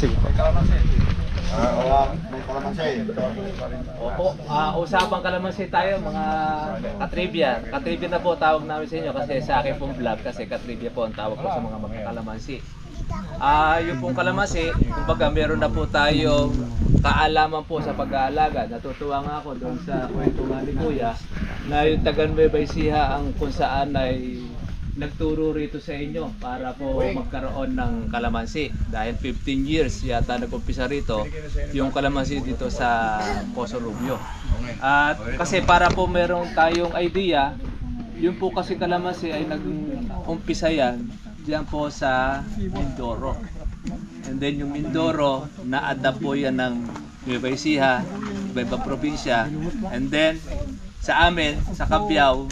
Sige po. May kalamansi. Opo, usapang kalamansi tayo mga katribya. Katribya na po tawag namin sa inyo kasi sa akin pong vlog kasi katribya po ang tawag ko sa mga magkakalamansi. Yung pong kalamansi, kumbaga meron na po tayong kaalaman po sa pag-aalaga. Natutuwa nga ako doon sa kwento nga ni Kuya na yung taga Nueva Ecija ang kung saan ay nagturo rito sa inyo para po magkaroon ng kalamansi. Dahil 15 years yata nag-umpisa rito yung kalamansi dito sa Poso Rubio. At kasi para po meron tayong idea, yun po kasi kalamansi ay nag-umpisa yan diyan po sa Mindoro. And then yung Mindoro, na-adapt po yan ng Nueva Ecija, iba-ibang probinsya. And then sa amin, sa Cabiao,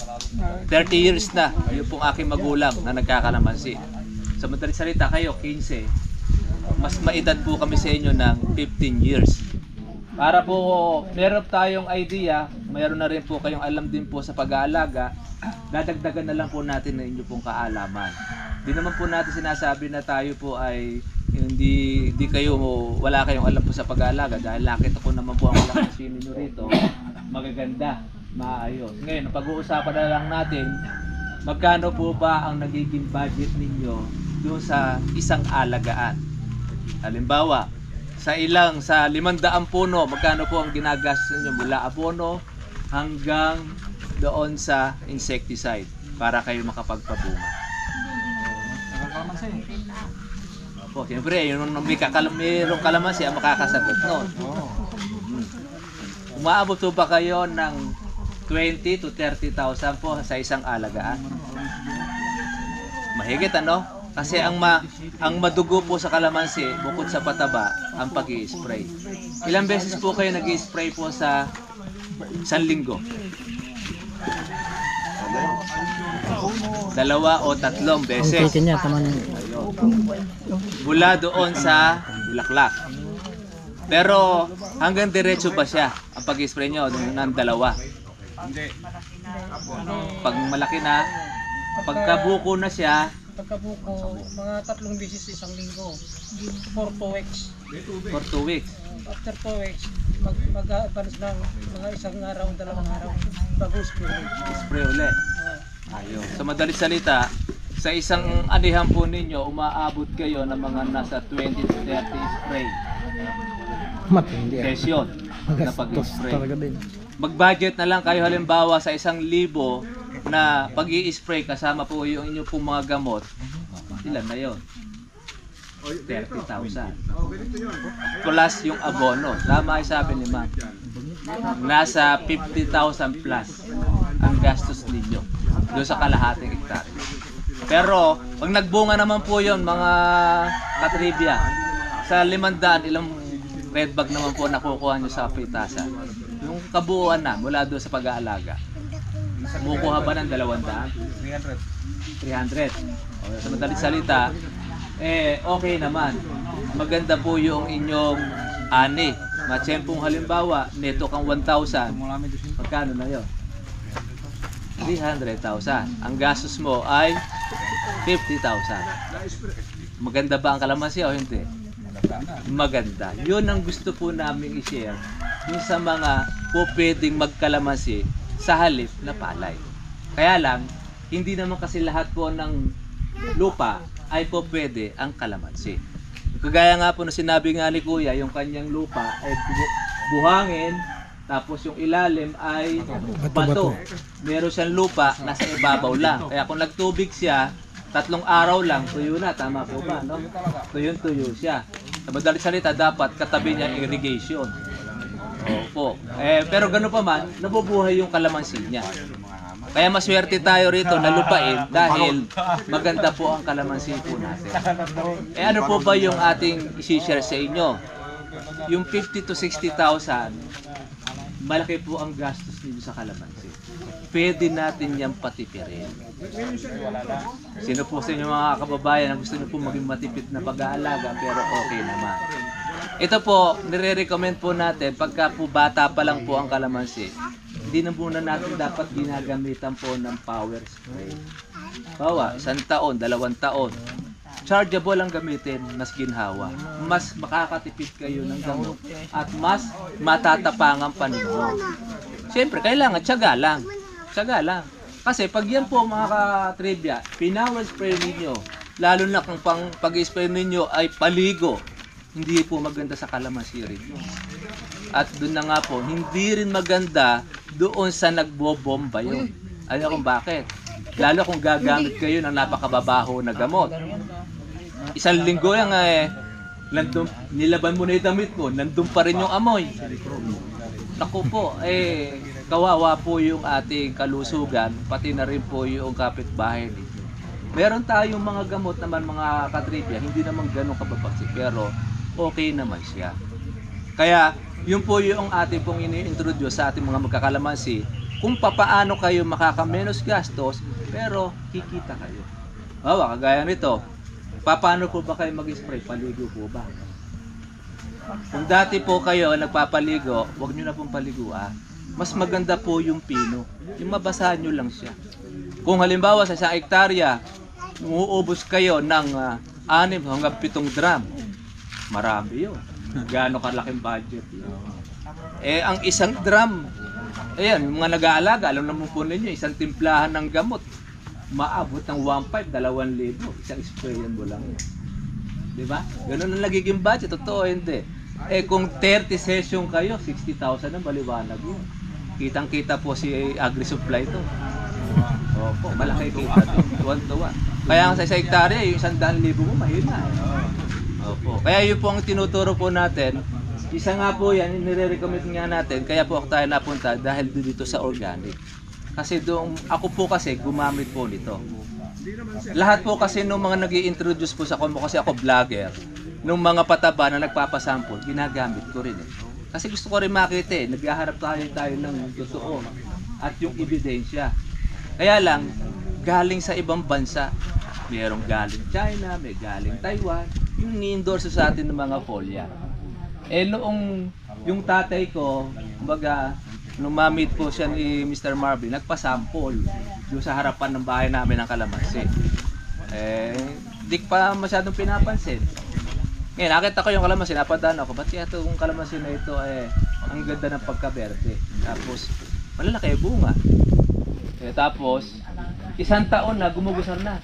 30 years na yung pong aking magulang na nagkakalamansi. Sa madaling salita, kayo 15, mas maedad po kami sa inyo ng 15 years. Para po meron tayong idea, mayroon na rin po kayong alam din po sa pag-aalaga, dadagdagan na lang po natin ng inyo pong kaalaman. Di naman po natin sinasabi na tayo po ay hindi kayo, wala kayong alam po sa pag-aalaga dahil nakita ko naman po ang kalamansi ninyo rito, magaganda, maayos. Ngayon, pag-uusapan na lang natin, magkano po ba ang nagiging budget ninyo doon sa isang alagaan? Halimbawa, sa 500 puno, magkano po ang ginagastos niyo mula abono hanggang doon sa insecticide para kayo makapagpabunga? Opo, siyempre, yung mayroong kalamansi ang makakasagot noon. Umaabot po ba kayo ng 20 to 30,000 po sa isang alagaan? Mahigit ano? Kasi ang madugo po sa kalamansi, bukod sa pataba, ang pag-i-spray. Ilang beses po kayo nag-i-spray po sa isang linggo? 2 o 3 beses. Mula doon sa bulaklak. Pero hanggang diretso ba siya ang pag-i-spray nyo ng 2? Pag malaki na, pagkabuko na siya, pagkabuko, mga 3 beses isang linggo. For 2 weeks. For 2 weeks. After 2 weeks, mag-advance ng mga 1 araw, 2 araw bago spray. Spray ulit. Ayun. Sa madalit salita, sa isang anihan po ninyo, umaabot kayo ng mga nasa 20 to 30 spray. Session na pag-spray. Mag-budget na lang kayo halimbawa sa 1,000 na pag-i-spray kasama po yung inyong pong mga gamot. Ilan na yon? 30,000. Plus yung abono. Tama ay sabi ni Ma'am. Nasa 50,000 plus ang gastos ninyo doon sa kalahating hektarya. Pero pag nagbunga naman po yon mga katribya, sa 500 ilang red bag naman po nakukuha nyo sa pitasan. Yung kabuuan na mula doon sa pag-aalaga. Kumukuha ba ng 200? 300. O, sa madalit salita, okay naman. Maganda po yung inyong ani. Matsempong halimbawa, neto kang 1,000. Magkano na yun? 300,000. Ang gastos mo ay 50,000. Maganda ba ang kalamansi o hindi? Maganda. Yun ang gusto po namin i-share yung sa mga po pwedeng magkalamansi sa halip na palay. Kaya lang, hindi naman kasi lahat po ng lupa ay po pwede ang kalamansi. Kagaya nga po na sinabi nga ni Kuya, yung kanyang lupa ay buhangin, tapos yung ilalim ay bato. Meron siyang lupa, nasa ibabaw lang. Kaya kung nagtubig siya, 3 araw lang, tuyo na. Tama po ba? No? Tuyo siya. Sa madalit salita, dapat katabi niya irrigation. Opo. Pero gano'n pa man, nabubuhay yung kalamansi niya. Kaya maswerte tayo rito na lupain dahil maganda po ang kalamansi po natin. Ano po ba yung ating isi-share sa inyo? Yung 50 to 60,000, malaki po ang gastos ninyo sa kalamansi. Pwede natin yan patipirin. Sino po sa inyo mga kababayan na gusto nyo po maging matipid na pag-aalaga pero okay naman? Ito po, nire-recommend po natin pagka po bata pa lang po ang kalamansi, hindi na muna natin dapat ginagamitan po ng power spray. Bawa, 1 taon, 2 taon. chargeable ang gamitin, mas ginhawa. Mas makakatipid kayo ng gamot at mas matatapangan pa ninyo. Siyempre, kailangan tiyaga lang. Tiyaga lang. Kasi pag yan po mga ka-trivia, pinower spray ninyo, lalo na kung pag-spray ninyo ay paligo, hindi po maganda sa kalamansi rin. At doon na nga po, hindi rin maganda doon sa nagbobomba yun. Alam kung bakit? Lalo kung gagamit kayo ng napakababaho na gamot. Isang linggo yan nilaban mo na yung damit mo, nandun pa rin yung amoy. Naku po, kawawa po yung ating kalusugan, pati na rin po yung kapitbahay dito. Meron tayong mga gamot naman mga katribya, hindi naman ganun kababagsik, pero okay naman siya. Kaya, yun po yung ating pong ini-introduce sa ating mga magkakalamansi, kung papaano kayo makakamenos gastos, pero kikita kayo. Kagaya nito, paano po ba kayo mag-spray? Paligo po ba? Kung dati po kayo nagpapaligo, huwag nyo na pong paliguan. Mas maganda po yung pino. Yung mabasahan nyo lang siya. Kung halimbawa sa 1 hektarya, umuubos kayo ng 6 hanggang 7 drum. Marami yun. Gaano kalaking budget yun. Ang isang drum, ayan, yung mga nag-aalaga, alam naman po ninyo, isang timplahan ng gamot, maabot ng 1,500, 2,000, isang sprayan mo lang. Diba? Ganun ang nagiging budget, totoo hindi. Kung 30 session kayo, 60,000 ang baliwanag yun. Kitang-kita po si Agri-Supply to. Opo, malaki kita to. Tuwan-tuwa. Kaya sa 1 hektarya, yung 100,000 mo, mahina. Opo. Kaya yun po ang tinuturo po natin. Isa nga po yan, nire-recommend nga natin. Kaya po tayo napunta dahil dito sa organic. Kasi doon, ako po kasi gumamit po nito. Lahat po kasi nung mga nag-i-introduce po sa ako, kasi ako vlogger, nung mga pataba na nagpapasample, ginagamit ko rin eh. Kasi gusto ko rin makita eh, naghaharap tayo ng totoo at yung ebidensya. Kaya lang, galing sa ibang bansa, mayroong galing China, may galing Taiwan, yung ni-endorse sa atin ng mga folya. Noong yung tatay ko, kumbaga, nung ma-meet po siya ni Mr. Marvin, nagpa-sample doon sa harapan ng bahay namin ng kalamansi. Di pa masyadong pinapansin. Ngayon, nakita ko yung kalamansi, napadaan ako, ba't kaya itong kalamansi na ito ang ganda ng pagkaberde. Tapos, malalaki bunga. Tapos, 1 taon na, gumugusar na.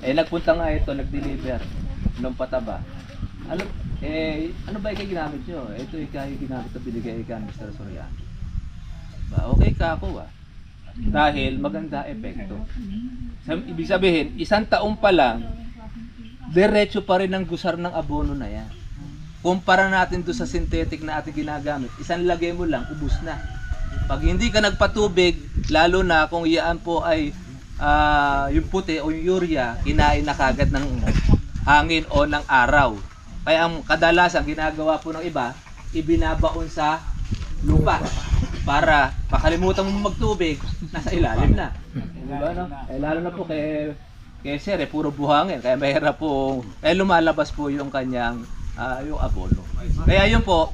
Nagpunta nga ito, nag-deliver ng pataba. Ano ba ikaw ginamit nyo? Ito ikaw ginamit na binigay ikaw Mr. Soriano. Okay ka ako dahil maganda epekto. Ibig sabihin, 1 taon pa lang, diretso pa rin ang gusar ng abono na yan. Kumpara natin doon sa synthetic na ating ginagamit, isang lagay mo lang, ubus na. Pag hindi ka nagpatubig, lalo na kung iyaan po ay yung puti o yung urea, kinain na kagad ng hangin o ng araw. Kaya ang kadalasan ginagawa po ng iba, ibinabaon sa lupa para makalimutan mo magtubig, nasa ilalim na. Diba, no? Lalo na po kay sir, puro buhangin, kaya mahirap po, lumalabas po yung kanyang yung abono. Kaya yun po,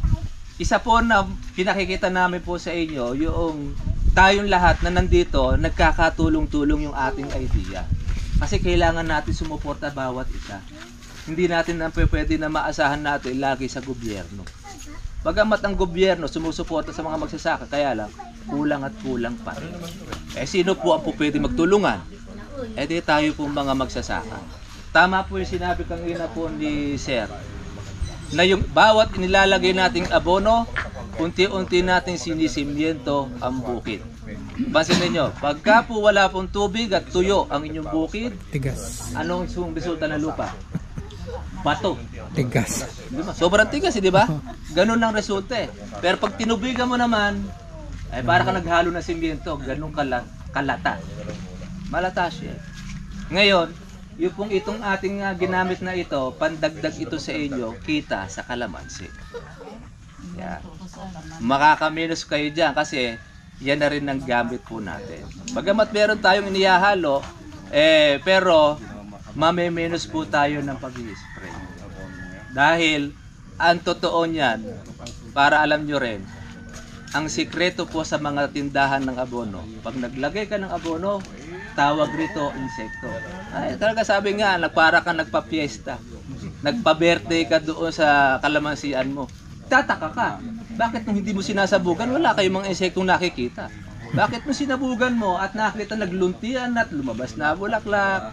isa po na pinakikita namin po sa inyo, yung tayong lahat na nandito, nagkakatulong-tulong yung ating idea. Kasi kailangan natin sumuporta bawat isa. Hindi natin pwede na maasahan natin lagi sa gobyerno. Bagamat ang gobyerno sumusuporta sa mga magsasaka, kaya lang, kulang at kulang pa rin. Sino po ang pwede magtulungan? Di tayo po mga magsasaka. Tama po yung sinabi kanina po ni Sir, na yung bawat inilalagay nating abono, unti-unti nating sinisimyento ang bukid. Pansin niyo, pagka po wala pong tubig at tuyo ang inyong bukid, tigas. Anong resulta ng lupa? Bato. Tigas. Diba? Sobrang tigas, di ba? Ganun ang resulta eh. Pero pag tinubigan mo naman, para ka naghalo ng simyento, ganun kalata. Malata siya. Ngayon, yung pong itong ating ginamit na ito, pandagdag ito sa inyo, kita sa kalamansi. Yan. Makakaminos kayo dyan kasi yan na rin ang gamit po natin. Bagamat meron tayong inihahalo, pero mamiminus po tayo ng pag-i-spray. Dahil ang totoo niyan, para alam nyo rin, ang sikreto po sa mga tindahan ng abono, pag naglagay ka ng abono, tawag rito insekto. Ay, talaga sabi nga, para kang nagpa-fiesta. Nagpa-birthday ka doon sa kalamansian mo. Tataka ka. Bakit nung hindi mo sinasabugan, wala kayong mga insektong nakikita? Bakit mo sinabugan mo at nakita nagluntian at lumabas na bulaklak,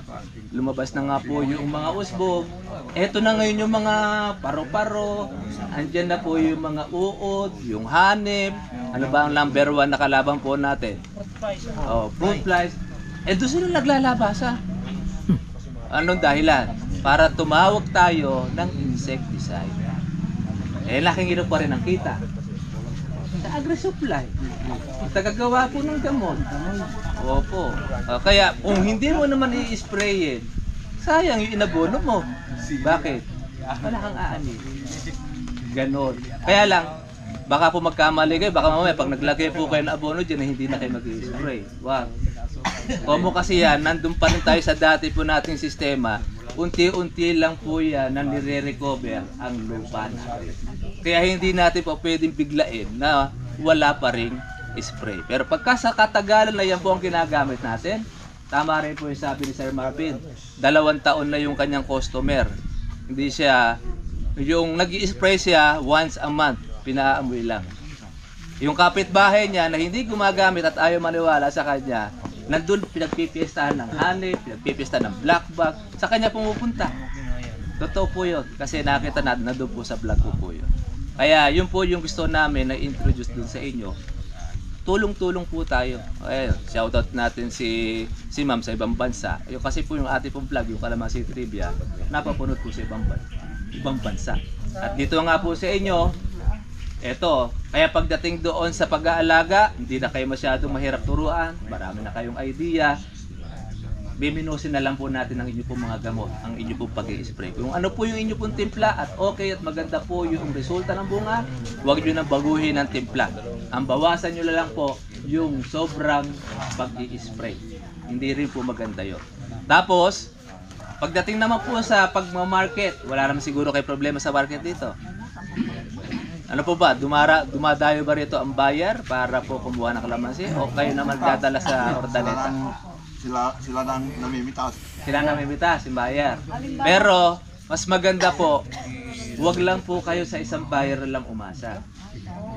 lumabas na nga po yung mga usbog. Eto na ngayon yung mga paro-paro, andyan na po yung mga uod, yung hanip. Ano ba ang number 1 na kalaban po natin? Fruit flies. Doon sila naglalabasa. Anong dahilan? Para tumawag tayo ng insecticide. Laking hirap pa rin ang kita. Sa agri-supply. Tagagawa po ng gamot. Opo. Kaya kung hindi mo naman i-sprayin, sayang yung inabono mo. Bakit? Wala kang aani. Ganon. Kaya lang, baka po magkamali kayo, baka mamaya pag naglagay po kayo ng abono dyan, hindi na kayo mag-i-spray. Wow. Como kasi yan, nandun pa rin tayo sa dati po nating sistema, unti-unti lang po yan na nire-recover ang lupa natin. Kaya hindi natin po pwedeng biglain na wala pa ring spray. Pero pagka sa katagalan na yan po ang ginagamit natin, tama rin po yung sabi ni Sir Marvin, 2 taon na yung kanyang customer. Hindi siya, yung nag-i-spray siya once a month, pinaamoy lang. Yung kapitbahay niya na hindi gumagamit at ayaw maniwala sa kanya, nandun pinagpipiestahan ng hanip, pinagpipiestahan ng black bag, sa kanya pumupunta. Totoo po yun, kasi nakita natin, nandun po sa vlog po yun. Kaya yun po yung gusto namin na introduce dun sa inyo. Tulong-tulong po tayo. Ayun, shoutout natin si Ma'am sa ibang bansa. Yung kasi po yung ating pong vlog, yung Kalamansi Trivia, napapunod po sa ibang bansa. At dito nga po sa inyo, eto, kaya pagdating doon sa pag-aalaga, hindi na kayo masyadong mahirap turuan, marami na kayong idea. Biminusin na lang po natin ang inyo pong mga gamot, ang inyo pong pag-i-spray. Kung ano po yung inyo pong timpla at okay at maganda po yung resulta ng bunga, huwag nyo nang baguhin ang timpla. Ang bawasan nyo na lang po yung sobrang pag-i-spray. Hindi rin po maganda yun. Tapos, pagdating naman po sa pag-market, wala naman siguro kayo problema sa market dito. Ano po ba? Dumadayo ba rito ang buyer para po kumuha ng kalamansi? O kayo naman dadala sa Hordaneta? Sila nang namimitas. Sila namimitas, yung buyer. Pero, mas maganda po, huwag lang po kayo sa isang buyer lang umasa.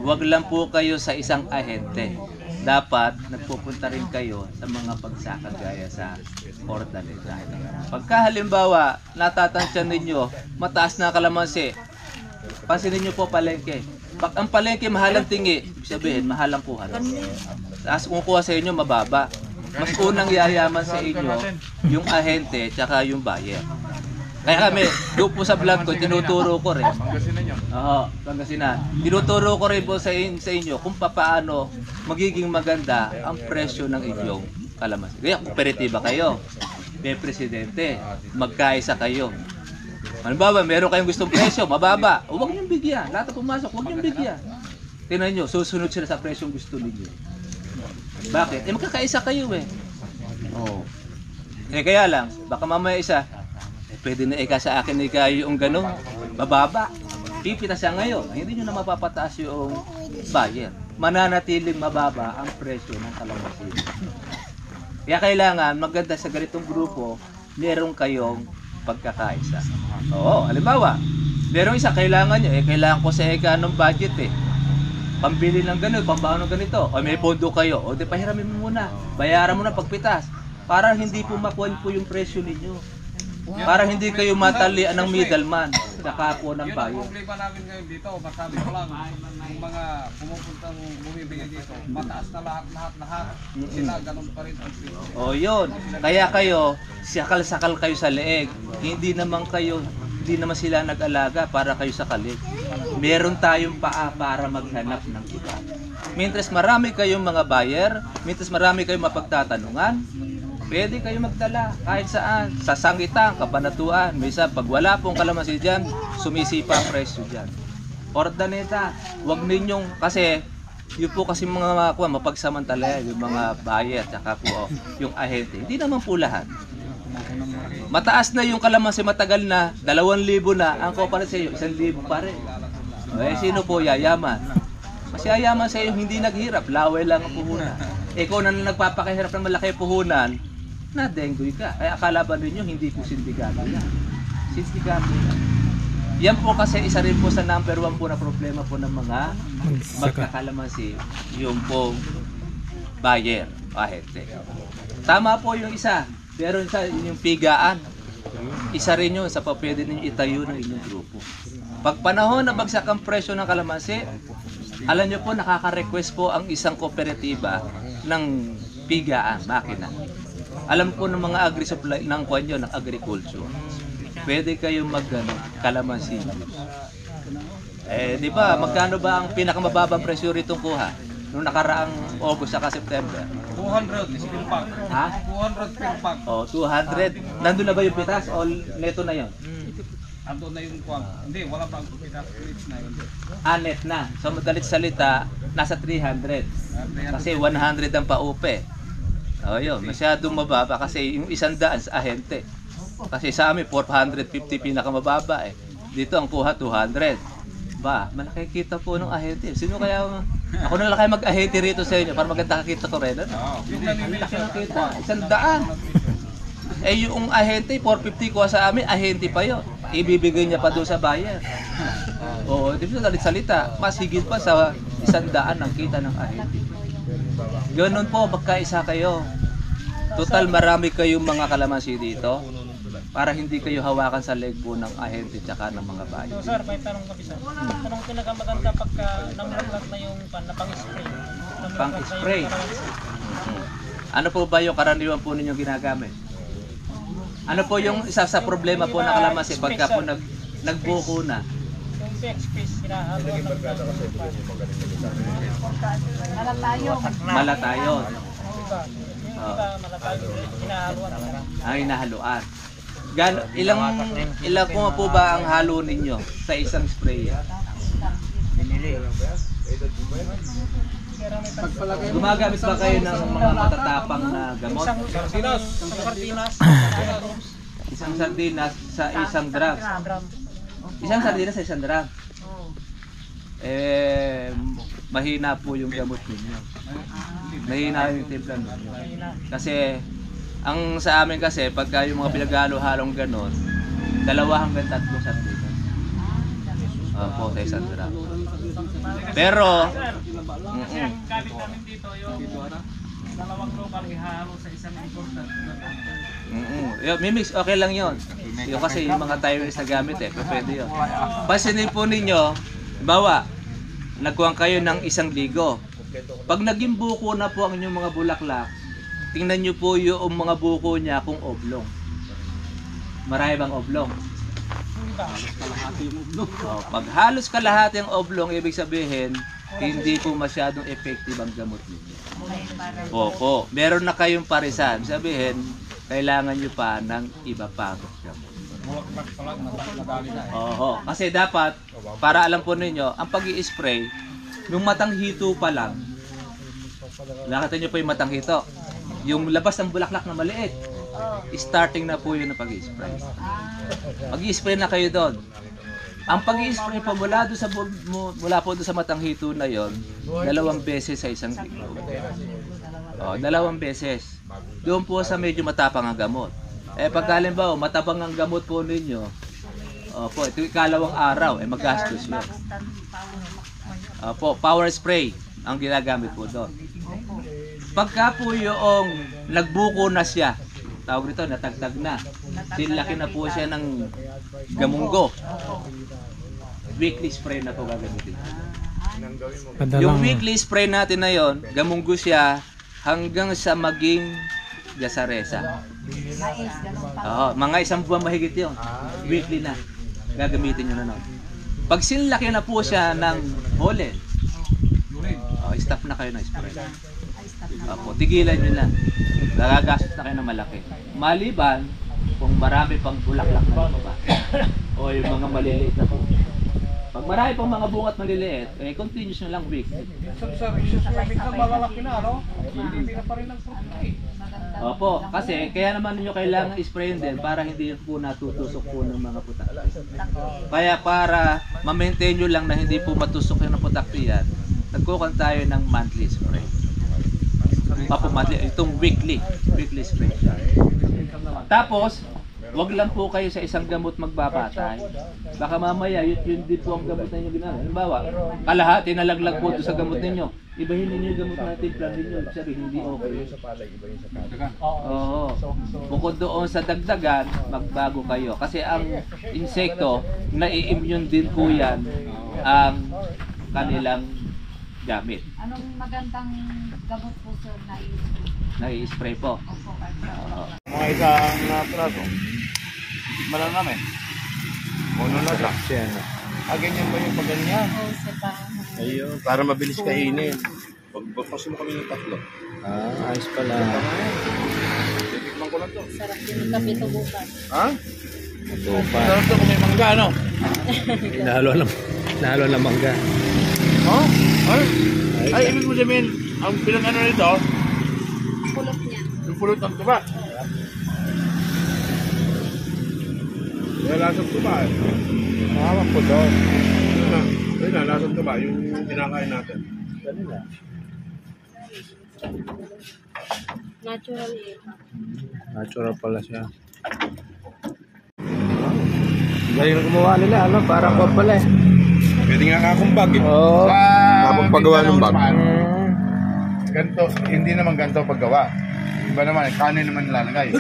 Huwag lang po kayo sa isang ahente. Dapat, nagpupunta rin kayo sa mga pagsaka gaya sa Hordaneta. Pagka halimbawa, natatansyan ninyo, mataas na kalamansi, pansinin nyo po palengke. Pag ang palengke mahalang tingi, ibig sabihin mahalang kuhan. Tapos kung kuha sa inyo mababa, mas unang yayaman sa inyo yung ahente tsaka yung buyer. Kaya kami, doon po sa vlog ko, tinuturo ko rin. Oo, Pangasinan. Tinuturo ko rin po sa inyo kung paano magiging maganda ang presyo ng inyong kalamansi. Kaya kooperatiba kayo, may presidente, magkaisa kayo. Halimbawa, meron kayong gustong presyo, mababa. Huwag niyong bigyan. Lahat na pumasok, huwag niyong bigyan. Tingnan nyo, susunod sila sa presyong gusto ninyo. Bakit? Magkakaisa kayo eh. Oo. Kaya lang, baka mamaya isa, pwede na ika sa akin yung gano'n, mababa. Pipita siya ngayon, hindi nyo na mapapataas yung buyer. Mananatiling mababa ang presyo ng kalamansi. Kaya kailangan, maganda sa ganitong grupo, meron kayong pagkakaisa. Oo, halimbawa, merong isa, kailangan nyo, kailangan ko sa eka ng budget pambili ng ganito, pambaon ng ganito, o may pondo kayo, o di pahiramin mo muna, bayaran mo na pagpitas, para hindi po makuha po yung presyo ninyo. Para hindi kayo matalian ng middleman sa kapwa ng bayan. Yung problema namin ngayon dito, masabi ko lang, yung mga pumupuntang bumibigay dito, mataas na lahat. Sila ganun pa rin ang presyo. O yun, kaya kayo, sakal-sakal kayo sa leeg. Hindi naman sila nag-alaga para kayo sa kalig. Meron tayong paa para maghanap ng iba. Mientras marami kayong mga buyer, mientras marami kayong mapagtatanungan, pwede kayo magdala kahit saan, sa Sangitan, Kabanatuan. Minsan, pag wala pong kalamansi dyan, sumisipa ang presyo dyan. Hordaneta, huwag ninyong, kasi yun po kasi mga mapagsamantala, yung mga buyer, tsaka po yung ahente. Hindi naman po lahat. Mataas na yung kalamansi, matagal na, 2,000 na, ang koparat sa iyo, 1,000 pa rin. Sino po yayaman? Mas yayaman sa iyo hindi naghirap, laway lang ang puhunan. Ikaw na nagpapakahirap ng malaki puhunan, na-dengue ka. Ay akala ba ninyo hindi po sindikato yan? Sindikato yan. Yan po kasi isa rin po sa number 1 po na problema po ng mga magkakalamansi, yung po buyer, ahente. Tama po yung isa, pero yung pigaan, isa rin yun sa pwede ninyo itayo ng inyong grupo. Pag panahon na bagsak ang presyo ng kalamansi, alam nyo po nakaka-request po ang isang kooperatiba ng pigaan, makina. Alam po ng mga agri-supply ng kwanyo, ng agriculture. Pwede kayong kalamansi juice. Di ba, magkano ba ang pinakamababang presyo ritong kuha? Noong nakaraang August saka September? 200 is per pack. Ha? 200 per pack. 200. Nandun na ba yung pitas o neto na yon? Ando na yung kwam. Hindi, wala pa ang pinaka-rich na yun. Net na. So madalit salita, nasa 300. Kasi 100 ang paupe. Yun, masyadong mababa kasi yung 100 sa ahente. Kasi sa amin 450 pinakamababa eh. Dito ang kuha 200. Ba, malaki kita po ng ahente. Sino kaya ako na lang kayo mag-ahente rito sa inyo para maganda kakita ko rin. Yung namimili siya ng Kita, 100. Yung ahente 450 kuha sa amin, ahente pa 'yon. Ibibigay niya pa doon sa buyer. Oo, di ba salita, mas higit pa sa 100 ang kita ng ahente. Ganoon po, magkaisa kayo. Total marami kayong mga kalamansi dito. Para hindi kayo hawakan sa leg po ng ahente tsaka ng mga bayan. So sir, may tanong kami sir. Anong pinakamaganda pagka namulak na yung pang-spray? Pang-spray? Ano po ba yung karaniwan po ninyong ginagamit? Ano po yung isa sa problema po ng kalamansi pagka po nagbuko na? Yung PX-space, hinahaluan ng Malatayon. Yung iba, malatayon, hinahaluan ng Hinahaluan. Ilang po ba ang halo ninyo sa isang sprayer? Gumagamit ba kayo ng mga matatapang na gamot? Isang sardinas sa isang drum. Isang sardinas sa isang drum. Mahina po yung gamot ninyo. Mahina yung timpla ninyo. Kasi ang sa amin kasi pagka yung mga pinaghalo-halong ganon, 2 hanggang 3 sardinas. Po sa isang drum. Pero galing namin dito yung 2 lokal ihalo sa isang important. Mimix, okay lang yun. Yung kasi yung mga Taiwanese na gamit pwede yun. Pansinin po ninyo, bawa, nagkuhan kayo ng 1 ligo. Pag naging buko na po ang inyong mga bulaklak, tingnan nyo po yung mga buko niya kung oblong. Marami bang oblong? Pag halos kalahati ang oblong, ibig sabihin, hindi po masyadong effective ang gamot ninyo. Opo, meron na kayong parisan. Sabihin, kailangan nyo pa ng iba pang gamot. Kasi dapat, para alam po ninyo, ang pag-i-spray, yung matang hito pa lang, nakita nyo po yung matang hito, yung labas ng bulaklak na maliit, starting na po yun ang pag-i-spray. Mag-i-spray na kayo doon. Ang pag-i-spray po mula po doon sa matang hito na yon, 2 beses sa isang linggo. 2 beses. Doon po sa medyo matapang ang gamot. Pag halimbawa, matabang ang gamot po ninyo, ito ikalawang araw, magastos yun. Power spray ang ginagamit po doon. Pagka po yung nagbuko na siya, tawag nito, natagtag na, sinlaki na po siya ng gamunggo, weekly spray na po gagamitin. Yung weekly spray natin na yon, gamunggo siya hanggang sa maging gasaresa. Mga 1 buwan mahigit yun. Weekly na. Gagamitin nyo na nun. Pag sinlaki na po siya ng pollen, stop na kayo ng spray. Tigilan nyo na. Nagagastos na kayo ng malaki. Maliban, kung marami pang bulaklak na baba. O yung mga maliliit na po. Pag marami pang mga bunga at maliliit, continuous nyo lang week. Sabi ka malalaki na, no? Hindi na pa rin ang fruit. Opo, kasi kaya naman niyo kailangan sprayin din para hindi po natutusok po ng mga putak. Kaya para ma-maintain nyo lang na hindi po matusok yung putak yan, nagkukuha tayo ng monthly spray. Monthly, itong weekly spray. Tapos, wag lang po kayo sa isang gamot magbabantay. Baka mamaya, yun din po ang gamot na inyo ginagawa. Halimbawa, kalahati nalaglag po doon sa gamot ninyo. Ibahin ninyo yung gamot natin, plan ninyo. Sabi, hindi okay. Oo. Bukod doon sa dagdagan, magbago kayo. Kasi ang insekto, nai-immune din po yan ang kanilang gamit. Anong magandang gamot po sir na Nai-spray po. Opo, Mga isang praso. Malang namin. Mono na lang. Ganyan ba yung pagganyan? po sa Ayun, para mabilis kainin. Pagpapasin mo kami ng tatlo. Ayos pala. Titikman ko lang to. sarap yung kape tubukan. Ha? Tupa. Sarap to kung may mangga, ano? Nahalo ng mangga. Oh? Ay, ibig mo sabihin, ang pinag-ano nito, Pulot niya. yung pulot ng tuba. Kaya lasang tuba eh. Mahawak po doon. Ayun na, lasang tuba, yung kinakain natin. Natural eh. Natural pala siya. Galing na gumawa nila, ano? Parang kwa pala eh. Pwede nga kakumbag eh. Oo. Kapag paggawa ng bag. Ganto, hindi naman ganto paggawa. Iba naman, kanin naman nilalagay.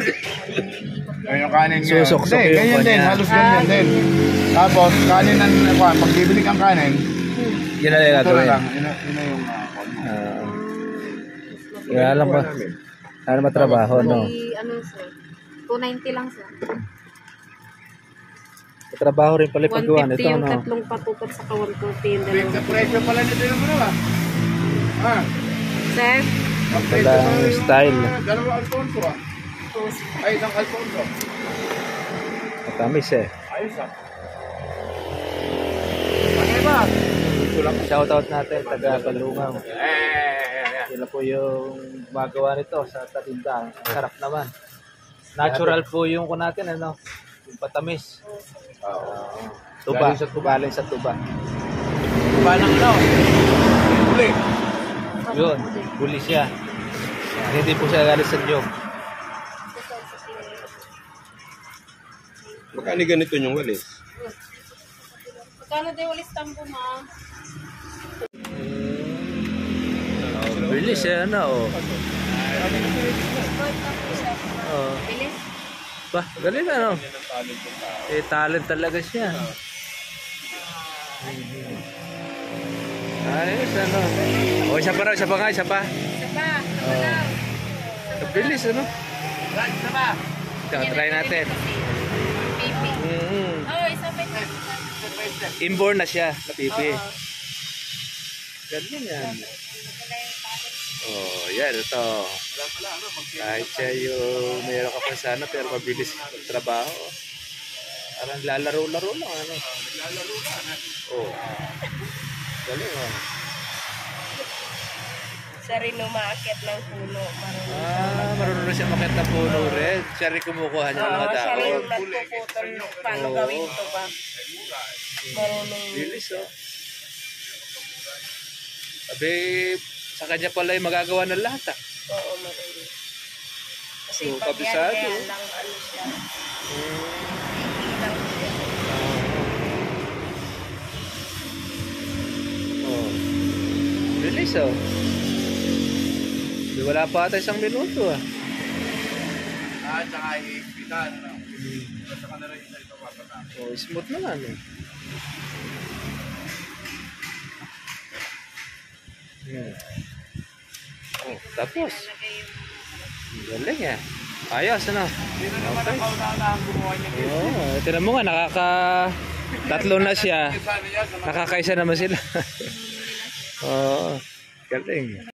Ayun yung kanin ngayon. Susok-sok Hindi, yung ganyan din, kanya. halos ganyan din. Tapos, kanin ang pag bibili kang kanin, Yan na ito na gagawin. lang, yun na yung Kaya alam ba? Ano matrabaho, no? Ano sir? 290 lang sir. Matrabaho rin pala paggawa 150 nito, yung no? tatlong patukat sa 140 yung dalawang. Sa presyo pala nito yung ano ba? Ah, Sir? ang presyo Walang pala yung style. Dalawa Alfonso ah. Ay, isang Alfonso. Matamis eh. Ayos ah. Ano ba? Shoutout natin, taga Kalungaw. Sila po yung gumagawa nito sa tatindahan. Ang sarap naman. Natural po yung ko natin, ano? Yung patamis. Tuba. Galing sa tuba. Tuba ng ano? Uli. Yun, huli siya. Hindi po siya galing sa niyog. Magkano ganito yung walis? Magkano din walis tampo ma? Bilis siya, ano? Oh. Bilis? Bah, galing ano? Eh, talent talaga siya. Ayos, ano? O, isa pa raw, isa pa nga, isa pa. Isa pa? Bilis, ano? Isa ba? Try natin. Pipi. Oh, isa pa ito. Inborn na siya, na pipi. Galing yan. Oh, yan, ito. Kahit siya yung mayroon ka pa sana, pero mabilis magtrabaho. Parang lalaro-laro lang, ano? Lalaro lang, oh. Galing, oh. Siya rin umaakit ng puno. Marunong na siya makita ng puno rin. Siya rin kumukuha niya ng mga Siya tao. rin yung nagpuputol paano gawin ito ba? Marunong. Bilis, oh. Sabi, sa kanya pala yung magagawa ng lahat, ah. Oo, marunong. Kasi So, pag kabisado. yan lang ano siya. Pipi lang siya. Oh. Bilis, oh. Di wala pa ata isang minuto, ah. Tsaka i-ipitan, ano? Tsaka na rin ito papata. Oh, smooth naman, eh. Oh, tapos. Galing, eh. Ayos, ano? Okay. Oh, tinan mo nga, tatlo na siya. Nakakaisa naman sila. Oh, galing.